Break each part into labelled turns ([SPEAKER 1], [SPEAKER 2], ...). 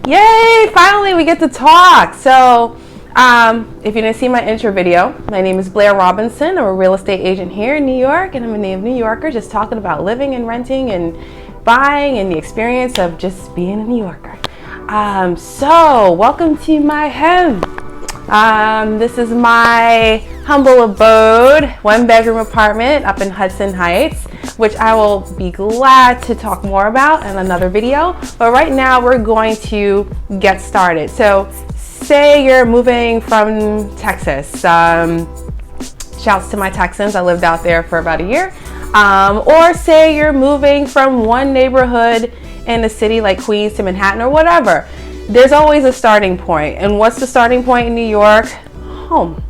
[SPEAKER 1] Yay! Finally, we get to talk. So, if you didn't see my intro video, my name is Blair Robinson. I'm a real estate agent here in New York, and I'm a native New Yorker, just talking about living and renting and buying and the experience of just being a New Yorker. So, welcome to my home. This is my humble abode, 1-bedroom apartment up in Hudson Heights, which I will be glad to talk more about in another video. But right now we're going to get started. So say you're moving from Texas. Shouts to my Texans. I lived out there for about a year. Or say you're moving from one neighborhood in a city like Queens to Manhattan or whatever. There's always a starting point. And what's the starting point in New York? Home.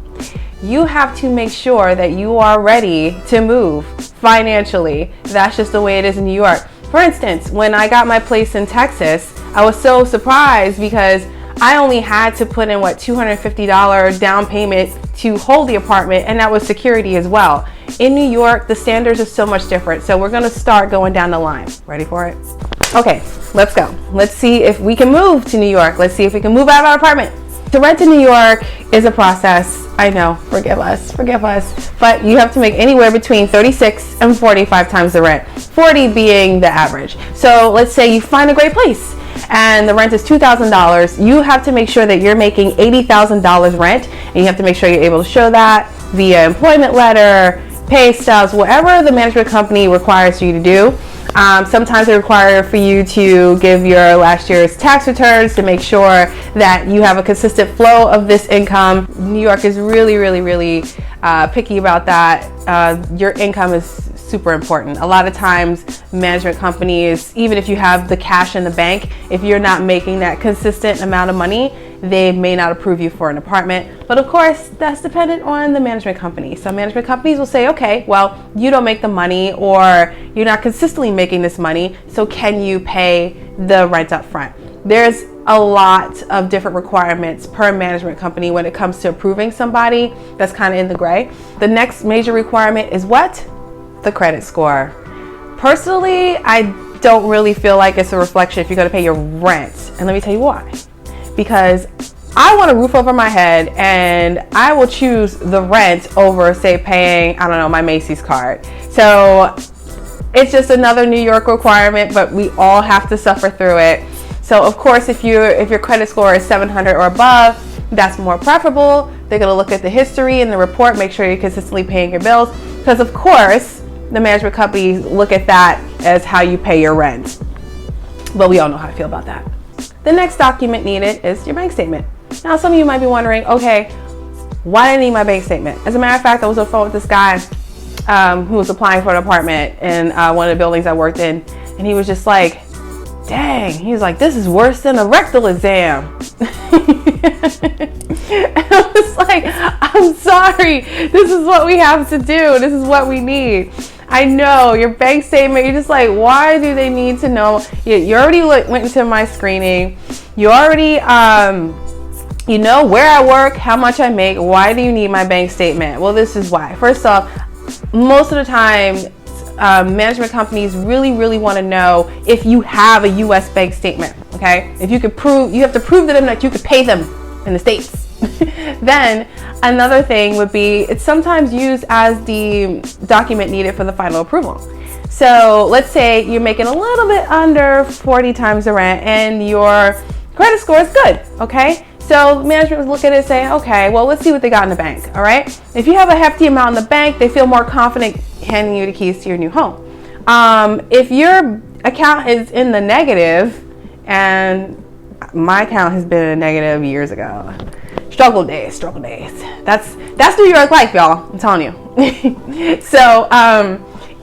[SPEAKER 1] You have to make sure that you are ready to move financially. That's just the way it is in New York. For instance, when I got my place in Texas, I was so surprised because I only had to put in $250 down payment to hold the apartment, and that was security as well. In New York, the standards are so much different. So we're gonna start going down the line. Ready for it? Okay, let's go. Let's see if we can move to New York. Let's see if we can move out of our apartment. To rent in New York is a process. I know, forgive us, but you have to make anywhere between 36 and 45 times the rent, 40 being the average. So let's say you find a great place and the rent is $2,000. You have to make sure that you're making $80,000 rent, and you have to make sure you're able to show that via employment letter, pay stubs, whatever the management company requires you to do. Sometimes they require for you to give your last year's tax returns to make sure that you have a consistent flow of this income. New York is really picky about that. Your income is super important. A lot of times management companies, even if you have the cash in the bank, if you're not making that consistent amount of money, they may not approve you for an apartment. But of course, that's dependent on the management company. Some management companies will say, okay, well, you don't make the money, or you're not consistently making this money, so can you pay the rent up front? There's a lot of different requirements per management company when it comes to approving somebody. That's kind of in the gray. The next major requirement is what? The credit score. Personally, I don't really feel like it's a reflection if you're going to pay your rent. And let me tell you why. Because I want a roof over my head, and I will choose the rent over, say, paying, I don't know, my Macy's card. So it's just another New York requirement, but we all have to suffer through it. So of course, if your credit score is 700 or above, that's more preferable. They're going to look at the history and the report, make sure you're consistently paying your bills, because of course the management companies look at that as how you pay your rent. But we all know how I feel about that. The next document needed is your bank statement. Now, some of you might be wondering, okay, why do I need my bank statement? As a matter of fact, I was on the phone with this guy who was applying for an apartment in one of the buildings I worked in, and he was just like, dang, he was like, this is worse than a rectal exam. And I was like, I'm sorry, this is what we have to do. This is what we need. I know your bank statement, you're just like, why do they need to know? You already went into my screening. You already, you know where I work, how much I make. Why do you need my bank statement? Well, this is why. First off, most of the time, management companies really want to know if you have a U.S. bank statement, okay? If you could prove, you have to prove to them that you could pay them in the States. Then another thing would be, it's sometimes used as the document needed for the final approval. So let's say you're making a little bit under 40 times the rent and your credit score is good, okay? So management would look at it and say, okay, well, let's see what they got in the bank, all right? If you have a hefty amount in the bank, they feel more confident handing you the keys to your new home. If your account is in the negative, and my account has been in the negative years ago, struggle days. That's New York life, y'all, I'm telling you. So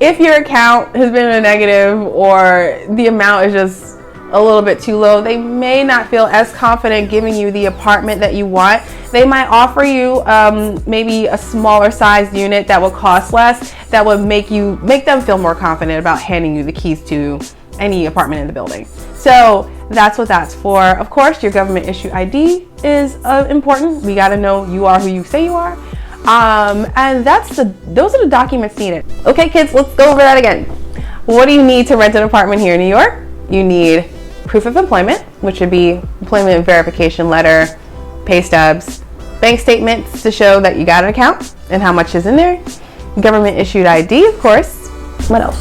[SPEAKER 1] if your account has been in a negative, or the amount is just a little bit too low, they may not feel as confident giving you the apartment that you want. They might offer you maybe a smaller sized unit that will cost less, that would make them feel more confident about handing you the keys to any apartment in the building. So that's what that's for. Of course, your government issue ID is important. We got to know you are who you say you are. And those are the documents needed. Okay, kids, let's go over that again. What do you need to rent an apartment here in New York? You need proof of employment, which would be employment verification letter, pay stubs, bank statements to show that you got an account and how much is in there, government issued ID, of course. What else?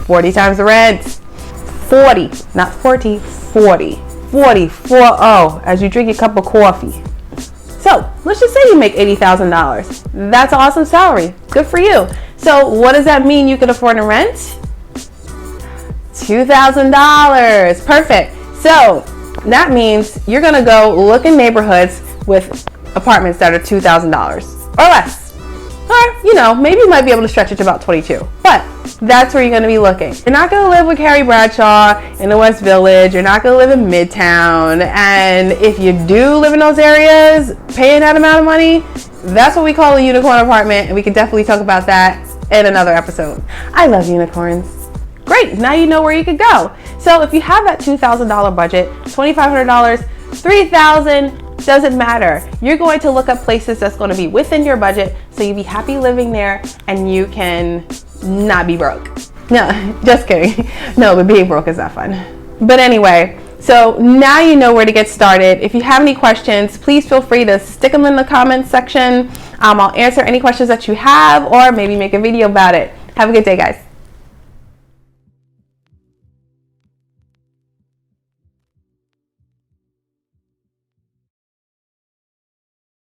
[SPEAKER 1] 40 times the rent. 40, not 40, 40. 40, 4-0, as you drink a cup of coffee. So let's just say you make $80,000. That's an awesome salary. Good for you. So what does that mean you can afford to rent? $2,000. Perfect. So that means you're going to go look in neighborhoods with apartments that are $2,000 or less. Or, you know, maybe you might be able to stretch it to about 22. But that's where you're going to be looking. You're not going to live with Carrie Bradshaw in the West Village. You're not going to live in Midtown. And if you do live in those areas, paying that amount of money, that's what we call a unicorn apartment. And we can definitely talk about that in another episode. I love unicorns. Great. Now you know where you could go. So if you have that $2,000 budget, $2,500, $3,000, doesn't matter. You're going to look up places that's going to be within your budget so you'll be happy living there and you can not be broke. No, just kidding. No, but being broke is not fun. But anyway, so now you know where to get started. If you have any questions, please feel free to stick them in the comments section. I'll answer any questions that you have or maybe make a video about it. Have a good day, guys.